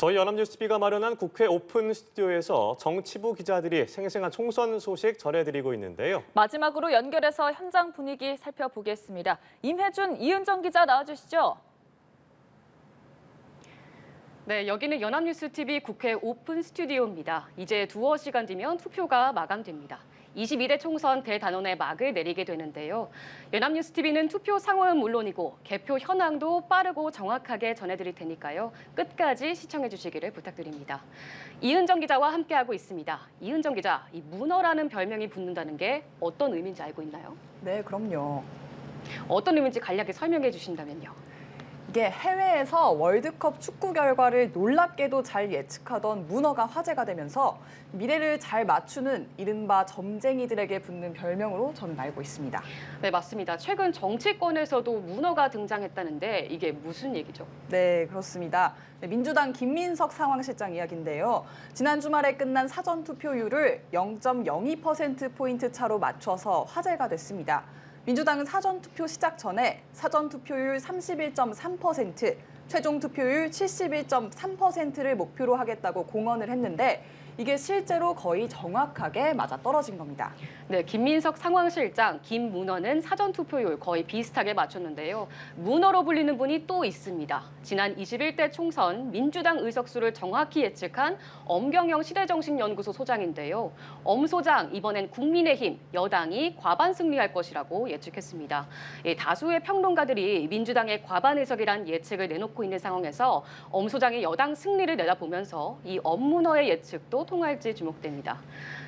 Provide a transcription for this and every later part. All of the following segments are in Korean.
저희 연합뉴스TV가 마련한 국회 오픈 스튜디오에서 정치부 기자들이 생생한 총선 소식 전해드리고 있는데요. 마지막으로 연결해서 현장 분위기 살펴보겠습니다. 임혜준, 이은정 기자 나와주시죠. 네, 여기는 연합뉴스TV 국회 오픈 스튜디오입니다. 이제 두어 시간 뒤면 투표가 마감됩니다. 22대 총선 대단원의 막을 내리게 되는데요. 연합뉴스TV는 투표 상황은 물론이고 개표 현황도 빠르고 정확하게 전해드릴 테니까요. 끝까지 시청해 주시기를 부탁드립니다. 이은정 기자와 함께하고 있습니다. 이은정 기자, 이 문어라는 별명이 붙는다는 게 어떤 의미인지 알고 있나요? 네, 그럼요. 어떤 의미인지 간략히 설명해 주신다면요. 이게 해외에서 월드컵 축구 결과를 놀랍게도 잘 예측하던 문어가 화제가 되면서 미래를 잘 맞추는 이른바 점쟁이들에게 붙는 별명으로 저는 알고 있습니다. 네, 맞습니다. 최근 정치권에서도 문어가 등장했다는데 이게 무슨 얘기죠? 네, 그렇습니다. 민주당 김민석 상황실장 이야기인데요. 지난 주말에 끝난 사전 투표율을 0.02%포인트 차로 맞춰서 화제가 됐습니다. 민주당은 사전투표 시작 전에 사전투표율 31.3%, 최종 투표율 71.3%를 목표로 하겠다고 공언을 했는데 이게 실제로 거의 정확하게 맞아떨어진 겁니다. 네, 김민석 상황실장, 김문어는 사전투표율 거의 비슷하게 맞췄는데요. 문어로 불리는 분이 또 있습니다. 지난 21대 총선 민주당 의석수를 정확히 예측한 엄경영 시대정신연구소 소장인데요. 엄 소장, 이번엔 국민의힘, 여당이 과반 승리할 것이라고 예측했습니다. 다수의 평론가들이 민주당의 과반 의석이란 예측을 내놓고 있는 상황에서 엄 소장이 여당 승리를 내다보면서 이 엄문어의 예측도 통할지 주목됩니다.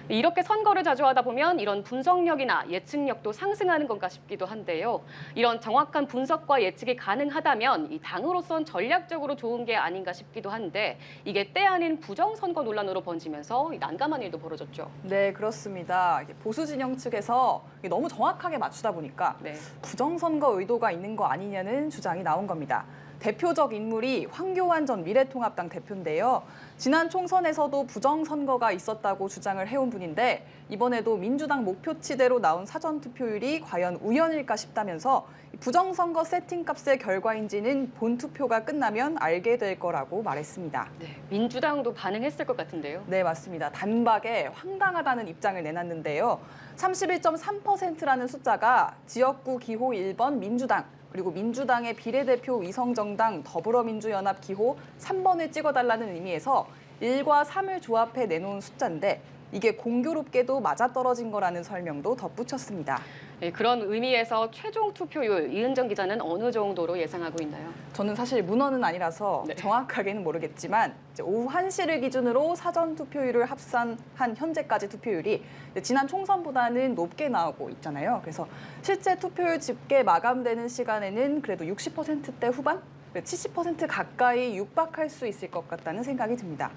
이렇게 선거를 자주 하다 보면 이런 분석력이나 예측력도 상승하는 건가 싶기도 한데요. 이런 정확한 분석과 예측이 가능하다면 이 당으로선 전략적으로 좋은 게 아닌가 싶기도 한데 이게 때 아닌 부정선거 논란으로 번지면서 난감한 일도 벌어졌죠. 네, 그렇습니다. 보수 진영 측에서 너무 정확하게 맞추다 보니까 부정선거 의도가 있는 거 아니냐는 주장이 나온 겁니다. 대표적 인물이 황교안 전 미래통합당 대표인데요. 지난 총선에서도 부정선거가 있었다고 주장을 해온 분인데 이번에도 민주당 목표치대로 나온 사전투표율이 과연 우연일까 싶다면서 부정선거 세팅값의 결과인지는 본투표가 끝나면 알게 될 거라고 말했습니다. 네, 민주당도 반응했을 것 같은데요. 네, 맞습니다. 단박에 황당하다는 입장을 내놨는데요. 31.3%라는 숫자가 지역구 기호 1번 민주당, 그리고 민주당의 비례대표 위성정당 더불어민주연합 기호 3번을 찍어달라는 의미에서 1과 3을 조합해 내놓은 숫자인데 이게 공교롭게도 맞아떨어진 거라는 설명도 덧붙였습니다. 네, 그런 의미에서 최종 투표율, 이은정 기자는 어느 정도로 예상하고 있나요? 저는 사실 문헌은 아니라서 정확하게는 모르겠지만 오후 1시를 기준으로 사전 투표율을 합산한 현재까지 투표율이 지난 총선보다는 높게 나오고 있잖아요. 그래서 실제 투표율 집계 마감되는 시간에는 그래도 60%대 후반? 70% 가까이 육박할 수 있을 것 같다는 생각이 듭니다.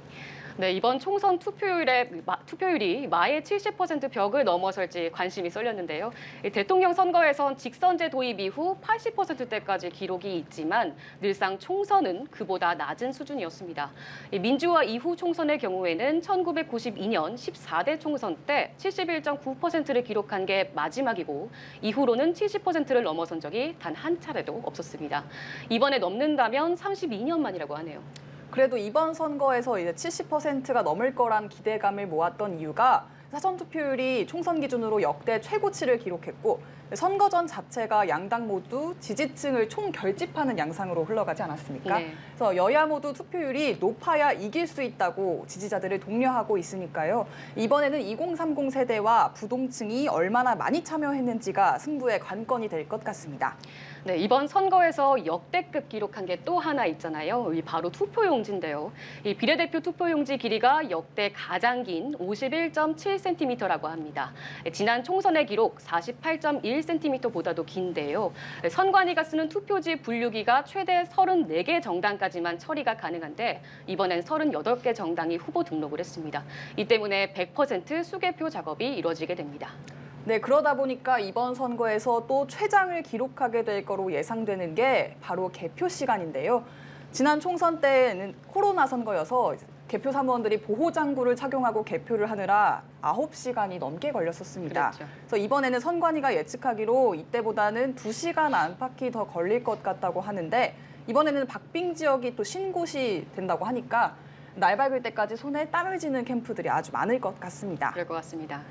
네, 이번 총선 투표율이 마의 70% 벽을 넘어설지 관심이 쏠렸는데요. 대통령 선거에선 직선제 도입 이후 80%대까지 기록이 있지만 늘상 총선은 그보다 낮은 수준이었습니다. 민주화 이후 총선의 경우에는 1992년 14대 총선 때 71.9%를 기록한 게 마지막이고 이후로는 70%를 넘어선 적이 단 한 차례도 없었습니다. 이번에 넘는다면 32년 만이라고 하네요. 그래도 이번 선거에서 이제 70%가 넘을 거란 기대감을 모았던 이유가 사전투표율이 총선 기준으로 역대 최고치를 기록했고 선거 전 자체가 양당 모두 지지층을 총결집하는 양상으로 흘러가지 않았습니까? 그래서 여야 모두 투표율이 높아야 이길 수 있다고 지지자들을 독려하고 있으니까요. 이번에는 2030 세대와 부동층이 얼마나 많이 참여했는지가 승부의 관건이 될 것 같습니다. 네, 이번 선거에서 역대급 기록한 게 또 하나 있잖아요. 바로 투표용지인데요. 이 비례대표 투표용지 길이가 역대 가장 긴 51.7cm라고 합니다. 지난 총선의 기록 48.1cm보다도 긴데요. 선관위가 쓰는 투표지 분류기가 최대 34개 정당까지만 처리가 가능한데 이번엔 38개 정당이 후보 등록을 했습니다. 이 때문에 100% 수개표 작업이 이뤄지게 됩니다. 네, 그러다 보니까 이번 선거에서 또 최장을 기록하게 될 거로 예상되는 게 바로 개표 시간인데요. 지난 총선 때는 코로나 선거여서 개표 사무원들이 보호장구를 착용하고 개표를 하느라 9시간이 넘게 걸렸었습니다. 그래서 이번에는 선관위가 예측하기로 이때보다는 2시간 안팎이 더 걸릴 것 같다고 하는데 이번에는 박빙 지역이 또 신곳이 된다고 하니까 날 밝을 때까지 손에 땀을 쥐는 캠프들이 아주 많을 것 같습니다. 그럴 것 같습니다.